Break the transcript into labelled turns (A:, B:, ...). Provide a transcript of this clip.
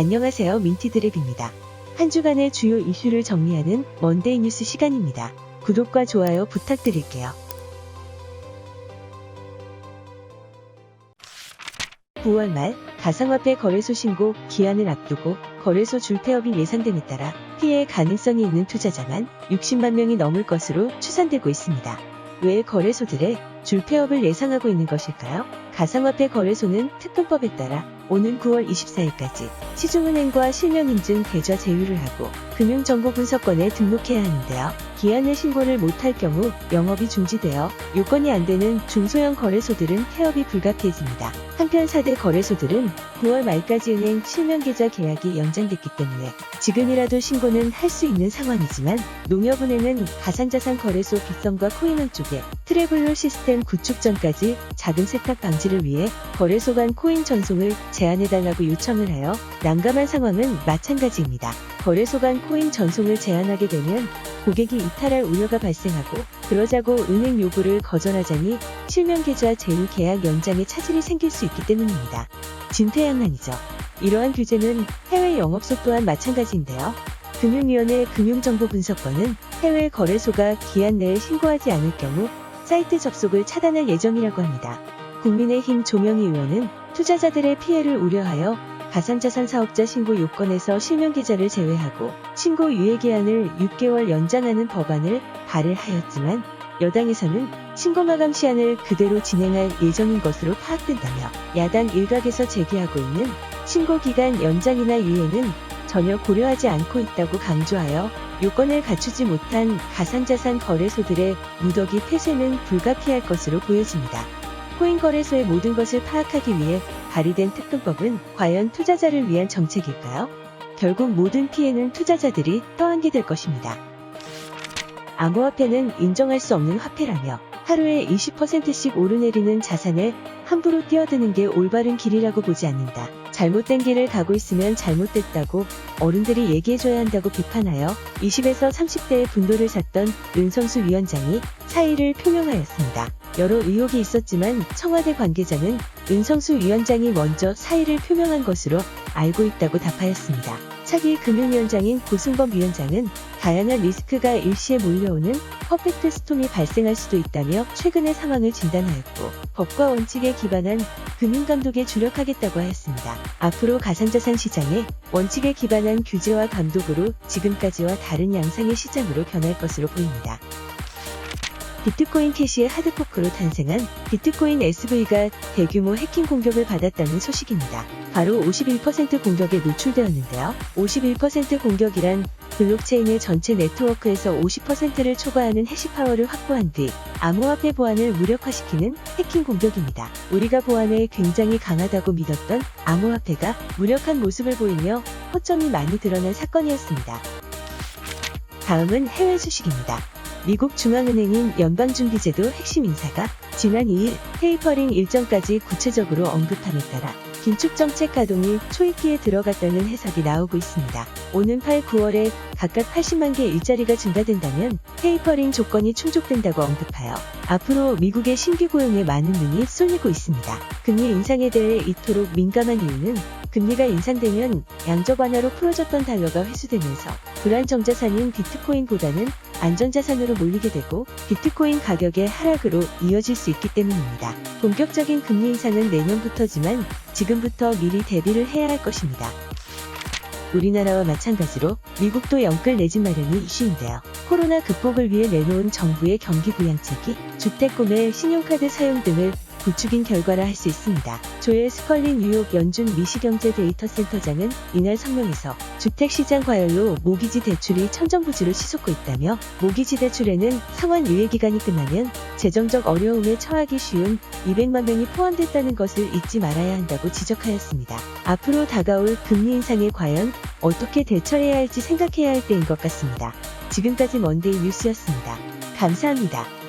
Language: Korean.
A: 안녕하세요, 민티드랩입니다. 한 주간의 주요 이슈를 정리하는 먼데이 뉴스 시간입니다. 구독과 좋아요 부탁드릴게요. 9월 말 가상화폐 거래소 신고 기한을 앞두고 거래소 줄 폐업이 예상됨에 따라 피해 가능성이 있는 투자자만 60만 명이 넘을 것으로 추산되고 있습니다. 왜 거래소들의 줄 폐업을 예상하고 있는 것일까요? 가상화폐 거래소는 특근법에 따라 오는 9월 24일까지 시중은행과 실명인증 계좌 제휴를 하고 금융정보분석원에 등록해야 하는데요. 기한내 신고를 못할 경우 영업이 중지되어 요건이 안 되는 중소형 거래소들은 폐업이 불가피해집니다. 한편 4대 거래소들은 9월 말까지 은행 실명계좌 계약이 연장됐기 때문에 지금이라도 신고는 할 수 있는 상황이지만 농협은행은 가상자산 거래소 빗썸과 코인원 쪽에 트래블로 시스템 구축 전까지 자금 세탁 방지를 위해 거래소 간 코인 전송을 제한해달라고 요청을 하여 난감한 상황은 마찬가지입니다. 거래소 간 코인 전송을 제한하게 되면 고객이 이탈할 우려가 발생하고 그러자고 은행 요구를 거절하자니 실명계좌 제휴 계약 연장에 차질이 생길 수 있기 때문입니다. 진퇴양난이죠. 이러한 규제는 해외 영업소 또한 마찬가지인데요. 금융위원회 금융정보분석원은 해외 거래소가 기한 내에 신고하지 않을 경우 사이트 접속을 차단할 예정이라고 합니다. 국민의힘 조명희 의원은 투자자들의 피해를 우려하여 가상자산 사업자 신고 요건에서 실명계좌를 제외하고 신고 유예기한을 6개월 연장하는 법안을 발의하였지만 여당에서는 신고 마감 시한을 그대로 진행할 예정인 것으로 파악된다며 야당 일각에서 제기하고 있는 신고기간 연장이나 유예는 전혀 고려하지 않고 있다고 강조하여 요건을 갖추지 못한 가상자산 거래소들의 무더기 폐쇄는 불가피할 것으로 보여집니다. 코인 거래소의 모든 것을 파악하기 위해 발의된 특근법은 과연 투자자를 위한 정책일까요? 결국 모든 피해는 투자자들이 떠안게 될 것입니다. 암호화폐는 인정할 수 없는 화폐라며 하루에 20%씩 오르내리는 자산에 함부로 뛰어드는 게 올바른 길이라고 보지 않는다. 잘못된 길을 가고 있으면 잘못됐다고 어른들이 얘기해줘야 한다고 비판하여 20에서 30대의 분도를 샀던 은성수 위원장이 사의를 표명하였습니다. 여러 의혹이 있었지만 청와대 관계자는 은성수 위원장이 먼저 사의를 표명한 것으로 알고 있다고 답하였습니다. 차기 금융위원장인 고승범 위원장은 다양한 리스크가 일시에 몰려오는 퍼펙트 스톰이 발생할 수도 있다며 최근의 상황을 진단하였고 법과 원칙에 기반한 금융감독에 주력하겠다고 하였습니다. 앞으로 가상자산 시장에 원칙에 기반한 규제와 감독으로 지금까지와 다른 양상의 시장으로 변할 것으로 보입니다. 비트코인 캐시의 하드포크로 탄생한 비트코인 SV가 대규모 해킹 공격을 받았다는 소식입니다. 바로 51% 공격에 노출되었는데요. 51% 공격이란 블록체인의 전체 네트워크에서 50%를 초과하는 해시파워를 확보한 뒤 암호화폐 보안을 무력화시키는 해킹 공격입니다. 우리가 보안에 굉장히 강하다고 믿었던 암호화폐가 무력한 모습을 보이며 허점이 많이 드러난 사건이었습니다. 다음은 해외 소식입니다. 미국 중앙은행인 연방준비제도 핵심 인사가 지난 2일 테이퍼링 일정까지 구체적으로 언급함에 따라 긴축정책 가동이 초입기에 들어갔다는 해석이 나오고 있습니다. 오는 8, 9월에 각각 80만 개 일자리가 증가된다면 테이퍼링 조건이 충족된다고 언급하여 앞으로 미국의 신규 고용에 많은 눈이 쏠리고 있습니다. 금리 인상에 대해 이토록 민감한 이유는 금리가 인상되면 양적 완화로 풀어졌던 달러가 회수되면서 불안정자산인 비트코인보다는 안전자산으로 몰리게 되고 비트코인 가격의 하락으로 이어질 수 있기 때문입니다. 본격적인 금리 인상은 내년부터지만 지금부터 미리 대비를 해야 할 것입니다. 우리나라와 마찬가지로 미국도 영끌 내 집 마련이 이슈인데요. 코로나 극복을 위해 내놓은 정부의 경기 부양책이 주택 구매, 신용카드 사용 등을 부추긴 결과라 할 수 있습니다. 조엘 스컬린 뉴욕 연준 미시경제데이터센터장은 이날 성명에서 주택시장 과열로 모기지 대출이 천정부지로 치솟고 있다며 모기지 대출에는 상환 유예기간이 끝나면 재정적 어려움에 처하기 쉬운 200만 명이 포함됐다는 것을 잊지 말아야 한다고 지적하였습니다. 앞으로 다가올 금리 인상에 과연 어떻게 대처해야 할지 생각해야 할 때인 것 같습니다. 지금까지 먼데이 뉴스였습니다. 감사합니다.